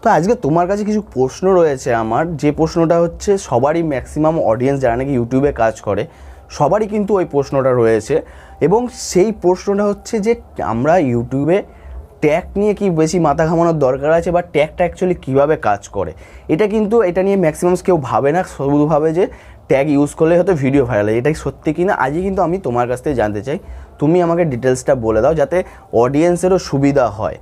তো আজকে তোমার কাছে কিছু প্রশ্ন রয়েছে আমার, যে প্রশ্নটা হচ্ছে সবারই ম্যাক্সিমাম অডিয়েন্স যারা নাকি ইউটিউবে কাজ করে সবারই কিন্তু ওই প্রশ্নটা রয়েছে। এবং সেই প্রশ্নটা হচ্ছে যে আমরা ইউটিউবে ট্যাগ নিয়ে কি বেশি মাথা ঘামানোর দরকার আছে, বা ট্যাগটা অ্যাকচুয়ালি কীভাবে কাজ করে। এটা নিয়ে ম্যাক্সিমাম কেউ ভাবে না, শুধু ভাবে যে ট্যাগ ইউজ করলে হয়তো ভিডিও ভাইরাল হয়। এটাই সত্যি কি না আজকে কিন্তু আমি তোমার কাছ থেকে জানতে চাই। তুমি আমাকে ডিটেলসটা বলে দাও যাতে অডিয়েন্সেরও সুবিধা হয়,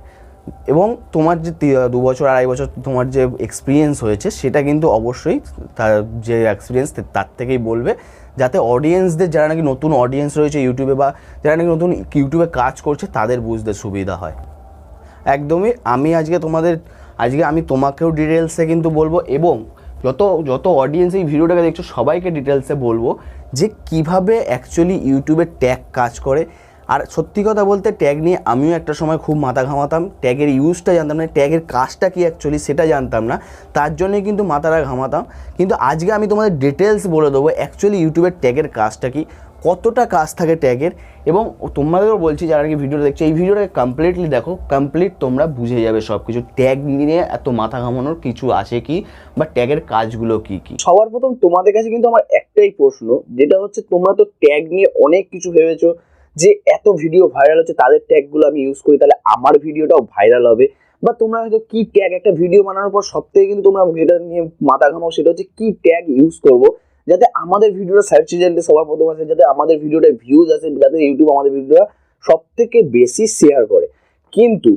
এবং তোমার যে 2 বছর 2.5 বছর তোমার যে এক্সপিরিয়েন্স হয়েছে সেটা কিন্তু অবশ্যই তার যে এক্সপিরিয়েন্স তার থেকেই বলবে, যাতে অডিয়েন্সদের যারা নাকি নতুন অডিয়েন্স রয়েছে ইউটিউবে বা যারা নাকি নতুন ইউটিউবে কাজ করছে তাদের বুঝতে সুবিধা হয়। একদমই আজকে আমি তোমাকেও ডিটেলসে কিন্তু বলবো, এবং যত অডিয়েন্স এই ভিডিওটাকে দেখছো সবাইকে ডিটেলসে বলবো যে কিভাবে অ্যাকচুয়ালি ইউটিউবে ট্যাগ কাজ করে। আর সত্যি কথা বলতে ট্যাগ নিয়ে আমিও একটা সময় খুব মাথা ঘামাতাম, ট্যাগের ইউজটা জানতাম না, ট্যাগের কাজটা কি অ্যাকচুয়ালি সেটা জানতাম না, তার জন্যই কিন্তু মাথাটা ঘামাতাম। কিন্তু আজকে আমি তোমাদের ডিটেলস বলে দেবো অ্যাকচুয়ালি ইউটিউবের ট্যাগের কাজটা কি, কতটা কাজ থাকে ট্যাগের। এবং তোমাদেরও বলছি যারা নাকি ভিডিওটা দেখছো এই ভিডিওটাকে কমপ্লিটলি দেখো, তোমরা বুঝে যাবে সব কিছু, ট্যাগ নিয়ে এত মাথা ঘামানোর কিছু আছে কি, বা ট্যাগের কাজগুলো কি কি। সবার প্রথম তোমাদের কাছে কিন্তু আমার একটাই প্রশ্ন, যেটা হচ্ছে তোমরা তো ট্যাগ নিয়ে অনেক কিছু ভেবেছো যে এত ভিডিও ভাইরাল হচ্ছে তাদের ট্যাগগুলো আমি ইউজ করি তাহলে আমার ভিডিওটাও ভাইরাল হবে। বা তোমরা হয়তো কি ট্যাগ, একটা ভিডিও বানানোর পর সব থেকে কিন্তু তোমরা যেটা নিয়ে মাথা ঘামাও সেটা হচ্ছে কি ট্যাগ ইউজ করবো যাতে আমাদের ভিডিওটা সার্চ রেজাল্টে সবার প্রথম আসে, যাতে আমাদের ভিডিওটা ভিউজ আসে, যাতে ইউটিউব আমাদের ভিডিওটা সব থেকে বেশি শেয়ার করে। কিন্তু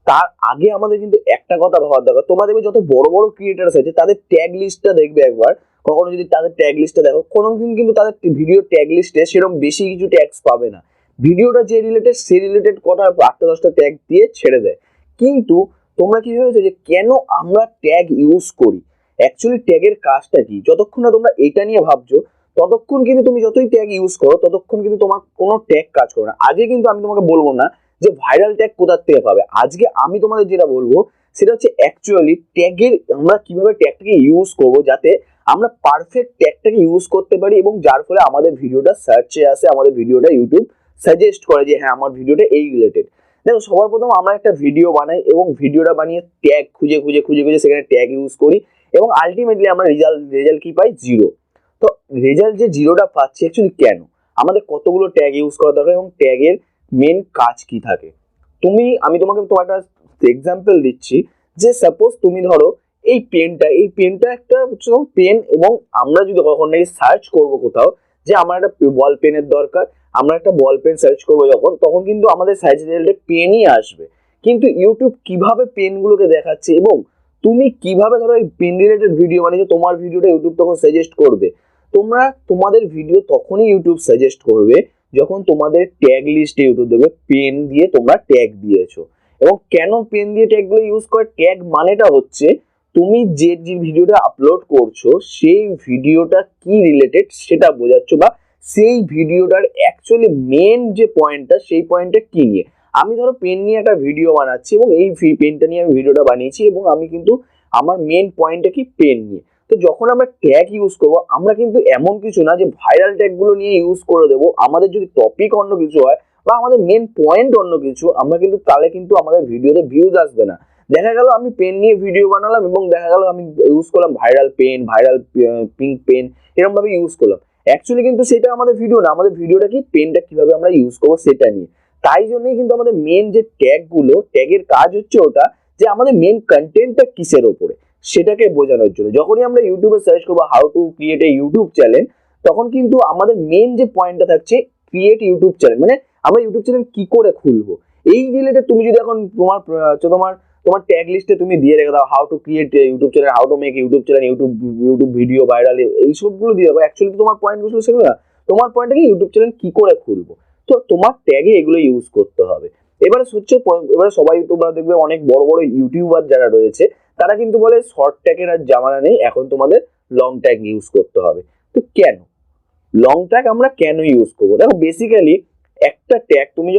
তার আগে আমাদের কিন্তু একটা কথা ভাবার দরকার, তোমরা দেখবে যত বড় বড় ক্রিয়েটার্স আছে তাদের ট্যাগ লিস্টটা দেখবে একবার, কখনো যদি তাদের ট্যাগ লিস্টটা দেখো কোনোদিন কিন্তু তাদের ভিডিও ট্যাগ লিস্টে সেরকম বেশি কিছু ট্যাগস পাবে না। ভিডিওটা যে রিলেটেড সেই রিলেটেড কটা 8-10টা ট্যাগ দিয়ে ছেড়ে দেয়। কিন্তু তোমরা কি ভেবেছো যে কেন আমরা ট্যাগ ইউজ করি, অ্যাকচুয়ালি ট্যাগের কাজটা কি? যতক্ষণ না তোমরা এটা নিয়ে ভাবছো ততক্ষণ কিন্তু তুমি যতই ট্যাগ ইউজ করো ততক্ষণ কিন্তু তোমার কোনো ট্যাগ কাজ করে না। আজকে কিন্তু আমি তোমাকে বলবো না যে ভাইরাল ট্যাগ কোথা থেকে পাবে, আজকে আমি তোমাদের যেটা বলবো সেটা হচ্ছে অ্যাকচুয়ালি ট্যাগের আমরা কিভাবে ট্যাগটাকে ইউজ করবো যাতে আমরা পারফেক্ট ট্যাগটাকে ইউজ করতে পারি, এবং যার ফলে আমাদের ভিডিওটা সার্চে আসে, আমাদের ভিডিওটা ইউটিউব সাজেস্ট করে যে হ্যাঁ আমার ভিডিওটা এই রিলেটেড। দেখো সবার প্রথম আমরা একটা ভিডিও বানাই এবং ভিডিওটা বানিয়ে ট্যাগ খুঁজে খুঁজে খুঁজে খুঁজে সেখানে ট্যাগ ইউজ করি, এবং আলটিমেটলি আমরা রেজাল্ট কি পাই? 0। তো রেজাল্ট যে 0টা পাচ্ছি অ্যাকচুয়ালি কেন? আমাদের কতগুলো ট্যাগ ইউজ করা দরকার এবং ট্যাগের মেন কাজ কি থাকে। আমি তোমাকে একটা এক্সাম্পল দিচ্ছি, যে সাপোজ তুমি ধরো এই পেনটা একটা পেন, এবং আমরা যদি কখন নাকি সার্চ করবো কোথাও যে আমার একটা বল পেনের দরকার, আমরা একটা বল পেন সার্চ করবো তখন কিন্তু আমাদের সার্চ রেজাল্টে পেনই আসবে। কিন্তু ইউটিউব কিভাবে পেনগুলোকে দেখাচ্ছে, এবং তুমি কিভাবে ধরো এই পেন রিলেটেড ভিডিও বানিয়েছো, তোমার ভিডিওটা ইউটিউব তখন সাজেস্ট করবে। তোমাদের ভিডিও তখনই ইউটিউব সাজেস্ট করবে যখন তোমাদের ট্যাগ লিস্টে ইউটিউব দেখবে পেন দিয়ে তোমরা ট্যাগ দিয়েছো। এবং কেন পেন দিয়ে ট্যাগগুলো ইউজ করে? ট্যাগ মানেটা হচ্ছে তুমি যে ভিডিওটা আপলোড করছো সেই ভিডিওটা কি রিলেটেড সেটা বোঝাচ্ছ, বা সেই ভিডিওটার অ্যাকচুয়ালি মেন যে পয়েন্টটা সেই পয়েন্টটা কি নিয়ে। আমি ধরো পেন নিয়ে একটা ভিডিও বানাচ্ছি এবং এই পেনটা নিয়ে আমি ভিডিওটা বানিয়েছি, এবং আমি কিন্তু আমার মেন পয়েন্টটা কি পেন নিয়ে। তো যখন আমরা ট্যাগ ইউজ করবো আমরা কিন্তু এমন কিছু না যে ভাইরাল ট্যাগগুলো নিয়ে ইউজ করে দেবো, আমাদের যদি টপিক অন্য কিছু হয় বা আমাদের মেন পয়েন্ট অন্য কিছু, আমরা কিন্তু তাহলে কিন্তু আমাদের ভিডিওতে ভিউজ আসবে না। দেখা গেল আমি পেন নিয়ে ভিডিও বানালাম এবং দেখা গেল আমি ইউজ করলাম viral pen, viral pink pen, এরকম ভাবে ইউজ করলাম। অ্যাকচুয়ালি কিন্তু সেটা আমাদের ভিডিও না, আমাদের ভিডিওটা কি পেনটা কিভাবে আমরা ইউজ করবো সেটা নিয়ে। তাই জন্যই কিন্তু আমাদের মেন যে ট্যাগের কাজ হচ্ছে ওটা, যে আমাদের মেন কন্টেন্টটা কিসের ওপরে সেটাকে বোঝানোর জন্য। যখনই আমরা ইউটিউবে সার্চ করবো how to create a YouTube channel, তখন কিন্তু আমাদের মেন যে পয়েন্টটা থাকছে ক্রিয়েট ইউটিউব চ্যানেল, মানে আমরা ইউটিউব চ্যানেল কি করে খুলবো এই রিলেটেড। তুমি যদি এখন তোমার ট্যাগ লিস্টে তুমি দিয়ে রেখে দাও how to create YouTube channel, how to make YouTube channel, YouTube video viral, এই সবগুলো দিয়ে দেবো, অ্যাকচুয়ালি তোমার পয়েন্ট গুলো সেগুলো না, তোমার পয়েন্টটা কি ইউটিউব চ্যানেল কি করে খুলবো। তো তোমার ট্যাগে এগুলো ইউজ করতে হবে। এবারে সবাই তোমরা দেখবে অনেক বড় বড় ইউটিউবার যারা রয়েছে তারা কিন্তু বলে শর্ট ট্যাগের আর জামানা নেই, এখন তোমাদের লং ট্যাগ ইউজ করতে হবে। তো কেন লং ট্যাগ আমরা কেন ইউজ করবো? দেখো বেসিক্যালি একটা ট্যাগ তুমি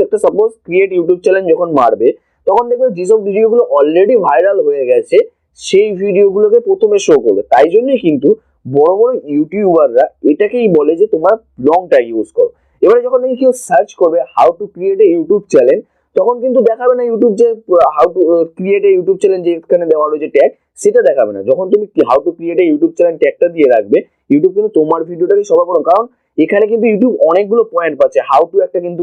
একটা সাপোজ ক্রিয়েট ইউটিউব চ্যানেল যখন মারবে, তখন দেখবে যেসব ভিডিওগুলো অলরেডি ভাইরাল হয়ে গেছে সেই ভিডিওগুলোকে প্রথমে শো করবে। তাই জন্যই কিন্তু বড় বড় ইউটিউবাররা এটাকেই বলে যে তোমার লং ট্যাগ ইউজ করো। এবারে যখন নাকি কেউ সার্চ করবে how to create a YouTube channel, তখন কিন্তু দেখাবে না ইউটিউব যে how to create a YouTube channel যেখানে দেওয়া রয়েছে ট্যাগ, সেটা দেখাবে না। যখন তুমি how to create a YouTube channel ট্যাগটা দিয়ে রাখবে, ইউটিউব কিন্তু তোমার ভিডিওটাকে সবার প্রথম, কারণ এখানে কিন্তু ইউটিউব অনেকগুলো পয়েন্ট পাচ্ছে, হাউ টু একটা কিন্তু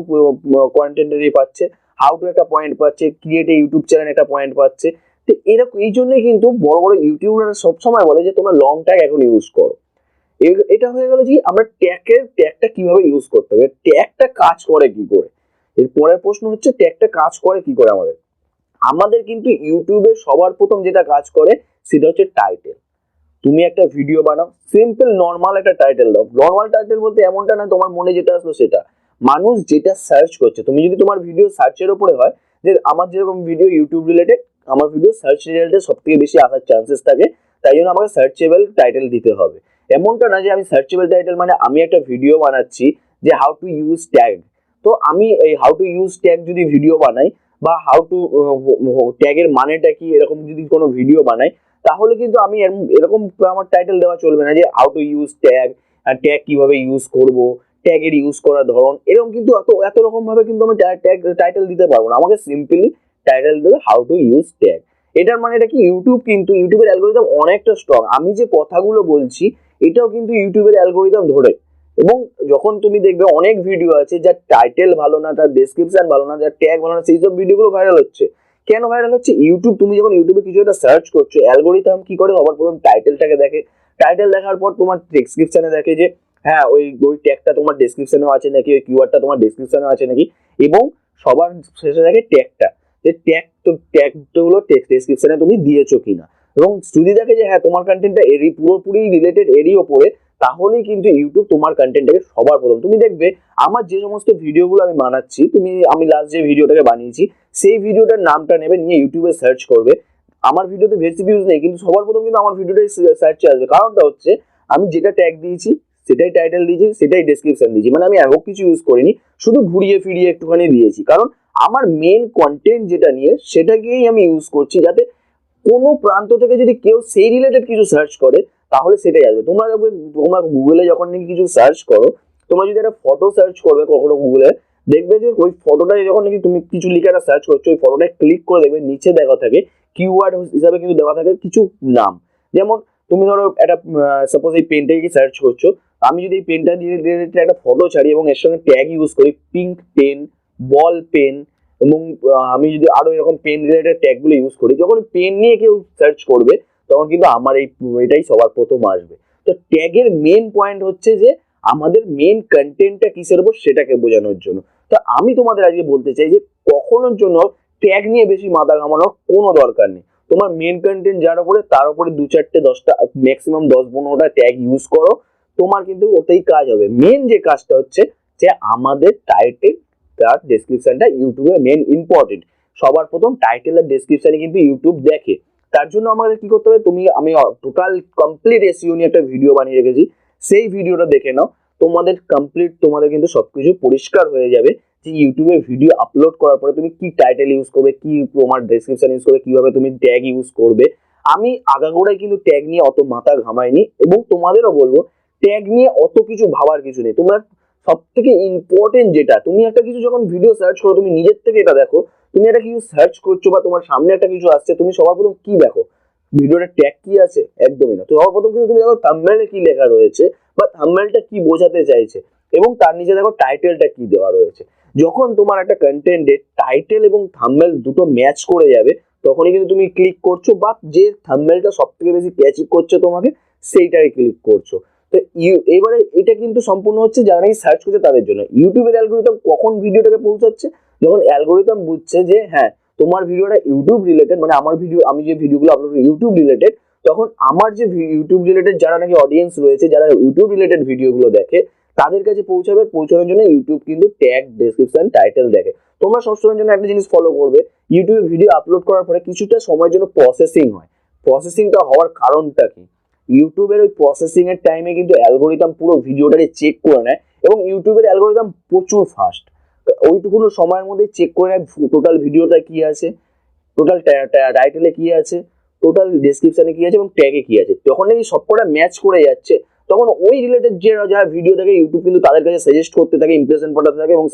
কন্টেন্টেরই পাচ্ছে, হাউ টু একটা পয়েন্ট পাচ্ছে, ক্রিয়েট এ ইউটিউব চ্যানেল একটা পয়েন্ট পাচ্ছে। তো এরকম এই জন্যই কিন্তু বড় বড় ইউটিউবাররা সবসময় বলে যে তোমরা লং ট্যাগ এখন ইউজ করো। এটা হয়ে গেল যে আমরা ট্যাগটা কিভাবে ইউজ করতে হবে, ট্যাগটা কাজ করে কি করে। এর পরের প্রশ্ন হচ্ছে ট্যাগটা কাজ করে কি করে। আমাদের কিন্তু ইউটিউবে সবার প্রথম যেটা কাজ করে সেটা হচ্ছে টাইটেল। তুমি একটা ভিডিও বানাও, সিম্পল নর্মাল একটা টাইটেল দাও। নর্মাল টাইটেল বলতে এমনটা না তোমার মনে যেটা আসলো সেটা, মানুষ যেটা সার্চ করছে। তুমি যদি তোমার ভিডিও সার্চের উপরে হয়, যে আমার যেরকম ভিডিও ইউটিউব রিলেটেড, আমার ভিডিও সার্চ রিলেটেড সব থেকে বেশি আসার চান্সেস থাকে, তাই জন্য আমাকে সার্চেবল টাইটেল দিতে হবে। এমনটা না যে আমি সার্চেবল টাইটেল মানে আমি একটা ভিডিও বানাচ্ছি যে হাউ টু ইউজ ট্যাগ, তো আমি এই হাউ টু ইউজ ট্যাগ যদি ভিডিও বানাই বা হাউ টু ট্যাগের মানেটা কি এরকম যদি কোনো ভিডিও বানাই, তাহলে কিন্তু আমি এরকম আমার টাইটেল দেওয়া চলবে না যে হাউ টু ইউজ ট্যাগ, আর ট্যাগ কিভাবে ইউজ করব, ট্যাগের ইউজ করার ধরন, এরকম কিন্তু এত রকম ভাবে কিন্তু আমি ট্যাগ টাইটেল দিতে পারবো না। আমাকে সিম্পলি টাইটেল দেবে হাউ টু ইউজ ট্যাগ। এটার মানে এটা কি, ইউটিউব কিন্তু ইউটিউবের অ্যালগোরিদম অনেকটা স্ট্রং। আমি যে কথাগুলো বলছি এটাও কিন্তু ইউটিউবের অ্যালগোরিদম ধরে। এবং যখন তুমি দেখবে অনেক ভিডিও আছে যার টাইটেল ভালো না, তার ডেসক্রিপশন ভালো না, যার ট্যাগ ভালো না, সেই সব ভিডিওগুলো ভাইরাল হচ্ছে। কেন ভাইরাল হচ্ছে? ইউটিউব, তুমি যখন ইউটিউবে কিছু একটা সার্চ করছো, অ্যালগোরিদম কি করে, সবার প্রথম টাইটেলটাকে দেখে, টাইটেল দেখার পর তোমার ডেসক্রিপশনে দেখে যে হ্যাঁ ওই ওই ট্যাগটা তোমার ডেসক্রিপশনেও আছে নাকি, ওই কিওয়ার্ডটা তোমার ডেসক্রিপশনেও আছে নাকি, এবং সবার শেষে দেখে ট্যাগটা, যে ট্যাগগুলো টেক্সট ডেসক্রিপশনে তুমি দিয়েছো কিনা। এবং যদি দেখে যে হ্যাঁ তোমার কন্টেন্টটা এরই পুরোপুরি রিলেটেড এরই ওপরে, তাহলেই কিন্তু ইউটিউব তোমার কন্টেন্টটাকে সবার প্রথম। তুমি দেখবে আমার যে সমস্ত ভিডিওগুলো আমি বানাচ্ছি, আমি লাস্ট যে ভিডিওটাকে বানিয়েছি সেই ভিডিওটার নামটা নেবে, নিয়ে ইউটিউবে সার্চ করবে। আমার ভিডিওতে বেশি ভিউজ নেই, কিন্তু সবার প্রথম কিন্তু আমার ভিডিওটাই সার্চে আসবে। কারণটা হচ্ছে আমি যেটা ট্যাগ দিয়েছি সেটাই টাইটেল দিয়েছি, সেটাই ডেসক্রিপশন দিয়েছি, মানে আমি এমন কিছু ইউজ করিনি, শুধু ঘুরিয়ে ফিরিয়ে একটুখানি দিয়েছি। কারণ আমার মেন কন্টেন্ট যেটা নিয়ে সেটাকেই আমি ইউজ করছি, যাতে কোনো প্রান্ত থেকে যদি কেউ সেই রিলেটেড কিছু সার্চ করে তাহলে সেটাই আসবে। তোমরা দেখবে, তোমরা গুগলে যখন নাকি কিছু সার্চ করো, তোমরা যদি একটা ফটো সার্চ করবে কখনো গুগলে, দেখবে যে ওই ফটোটা যখন নাকি তুমি কিছু লিখে একটা সার্চ করছো, ওই ফটোটা ক্লিক করে দেখবে নিচে দেখা থাকে কিওয়ার্ড হিসাবে কিন্তু দেওয়া থাকে কিছু নাম। যেমন তুমি ধরো একটা সাপোজ এই পেনটাকে সার্চ করছো, আমি যদি এই পেনটা দিয়ে একটা ফটো ছাড়ি এবং এর সঙ্গে ট্যাগ ইউজ করি পিঙ্ক পেন, বল পেন, এবং আমি যদি আরো এরকম পেন রিলেটেড ট্যাগ গুলো ইউজ করি, যখন পেন নিয়ে কেউ সার্চ করবে তখন কিন্তু আমার এটাই সবার প্রথম আসবে। তো ট্যাগের মেন পয়েন্ট হচ্ছে যে আমাদের মেন কন্টেন্টটা কিসের উপর সেটাকে বোঝানোর জন্য। তো আমি তোমাদের আজকে বলতে চাই যে কখনোর জন্য ট্যাগ নিয়ে বেশি মাথা ঘামানোর কোনো দরকার নেই। তোমার মেন কন্টেন্ট যার উপরে, তার উপরে 2-4-10টা ম্যাক্সিমাম 10-15টা ট্যাগ ইউজ করো, তোমার কিন্তু ওটাই কাজ হবে। মেন যে কাজটা হচ্ছে যে আমাদের টাইটেল তার ডেসক্রিপশনটা ইউটিউবে মেন ইম্পর্টেন্ট। সবার প্রথম টাইটেল আর ডেসক্রিপশনে কিন্তু ইউটিউব দেখে। তার জন্য আমাদের কি করতে হবে, আমি টোটাল কমপ্লিট এসইও নিয়ে একটা ভিডিও বানিয়ে রেখেছি, সেই ভিডিওটা দেখে নাও। তোমাদের কিন্তু সবকিছু পরিষ্কার হয়ে যাবে যে ইউটিউবে ভিডিও আপলোড করার পরে তুমি কি টাইটেল ইউজ করবে, কি তোমার ডেসক্রিপশন ইউজ করবে, কিভাবে তুমি ট্যাগ ইউজ করবে। আমি আগাগোড়াই কিন্তু ট্যাগ নিয়ে অত মাথা ঘামাইনি, এবং তোমাদেরও বলবো ট্যাগ নিয়ে অত কিছু ভাবার কিছু নেই। তোমরা সব থেকে ইম্পর্টেন্ট যেটা, তুমি একটা কিছু যখন ভিডিও সার্চ করো, তুমি নিজের থেকে এটা দেখো, তুমি একটা কিছু সার্চ করছো বা তোমার সামনে একটা কিছু আসছে, তুমি সবার প্রথম কি দেখো, ভিডিওটা ট্যাগ কি আছে? একদমই না। তো সবার প্রথম কিন্তু তুমি দেখো থাম্বনেলে কি লেখা রয়েছে বা থাম্বনেলটা কি বোঝাতে চাইছে, এবং তার নিচে দেখো টাইটেলটা কি দেওয়া রয়েছে। যখন তোমার একটা কন্টেন্টে টাইটেল এবং থাম্বনেল দুটো ম্যাচ করে যাবে, তখনই কিন্তু তুমি ক্লিক করছো, বা যে থাম্বনেলটা সব থেকে বেশি ক্যাচি করছে তোমাকে সেইটাই ক্লিক করছো। তো এবারে এটা কিন্তু সম্পূর্ণ হচ্ছে যারা নাকি সার্চ করছে তাদের জন্য। ইউটিউবের অ্যালগোরিদম কখন ভিডিওটাকে পৌঁছাচ্ছে, যখন অ্যালগোরিদম বুঝছে যে হ্যাঁ তোমার ভিডিওটা ইউটিউব রিলেটেড, মানে আমি যে ভিডিওগুলো আপলোড করি ইউটিউব রিলেটেড, তখন আমার যে ইউটিউব রিলেটেড যারা নাকি অডিয়েন্স রয়েছে, যারা ইউটিউব রিলেটেড ভিডিওগুলো দেখে, তাদের কাছে পৌঁছানোর জন্য ইউটিউব কিন্তু ট্যাগ, ডেসক্রিপশন, টাইটেল দেখে। তোমরা সবসময়ের জন্য একটা জিনিস ফলো করবে, ইউটিউবে ভিডিও আপলোড করার পরে কিছুটা সময়ের জন্য প্রসেসিং হয়। প্রসেসিংটা হওয়ার কারণটা কি? ইউটিউবের ওই প্রসেসিং এর টাইমে কিন্তু অ্যালগোরিদম পুরো ভিডিওটাকে চেক করে নেয়, এবং ইউটিউবের অ্যালগোরিদম প্রচুর ফাস্ট। ওইটুকুনো সময়ের মধ্যে চেক করে নেয় টোটাল ভিডিওটা কি আছে, টোটাল টাইটেলে কি আছে, টোটাল ডেসক্রিপশনে কি আছে, এবং ট্যাগে কি আছে। যখন নাকি সবকটা ম্যাচ করে যাচ্ছে, তখন ওই রিলেটেড যারা ভিডিও দেখে ইউটিউব কিন্তু তাদের কাছে সাজেস্ট করতে থাকে, ইমপ্রেশন পাঠাতে থাকে, এবং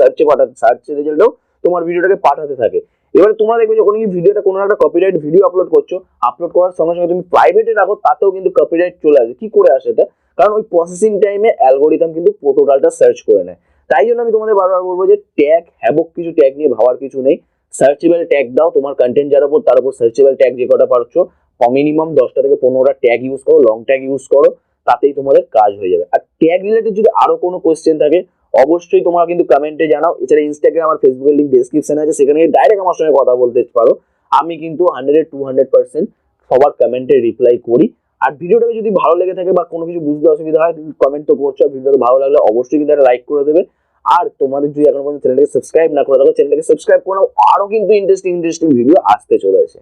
সার্চে রেজাল্টও তোমার ভিডিওটাকে পাঠাতে থাকে। এবারে তোমরা দেখবে যখন কি ভিডিওটা কোনো একটা কপিরাইট ভিডিও আপলোড করছো, আপলোড করার সঙ্গে সঙ্গে তুমি প্রাইভেটে রাখো, তাতেও কিন্তু কপিরাইট চলে আসে। কি করে আসে এটা? কারণ ওই প্রসেসিং টাইমে অ্যালগোরিদম কিন্তু টোটালটা সার্চ করে নেয়। তাই জন্য আমি তোমাদের বারবার বলবো যে ট্যাগ, হ্যাবক কিছু ট্যাগ নিয়ে ভাবার কিছু নেই। সার্চেবল ট্যাগ দাও, তোমার কন্টেন্ট যার উপর তার উপর সার্চেবল ট্যাগ যে কটা পারছো মিনিমাম 10টা থেকে 15টা ট্যাগ ইউজ করো, লং ট্যাগ ইউজ করো, তাতেই তোমাদের কাজ হয়ে যাবে। আর ট্যাগ রিলেটেড যদি আরো কোনো কোয়েশ্চেন থাকে অবশ্যই তোমরা কিন্তু কমেন্টে জানাও। এছাড়া ইনস্টাগ্রাম আর ফেসবুকের লিঙ্ক ডেসক্রিপশনে আছে, সেখানে ডাইরেক্ট আমার সঙ্গে কথা বলতে পারো। আমি কিন্তু 100-200% সবার কমেন্টে রিপ্লাই করি। আর ভিডিওটাকে যদি ভালো লেগে থাকে বা কোনো কিছু বুঝতে অসুবিধা হয়, কমেন্ট তো করছো, আর ভিডিওটা ভালো লাগলে অবশ্যই কিন্তু একটা লাইক করে দেবে। আর তোমাদের যদি এখনো পর্যন্ত চ্যানেলটাকে সাবস্ক্রাইব না করে থাকো, চ্যানেলটাকে সাবস্ক্রাইব করে নাও, আরো কিন্তু ইন্টারেস্টিং ভিডিও আসতে চলেছে।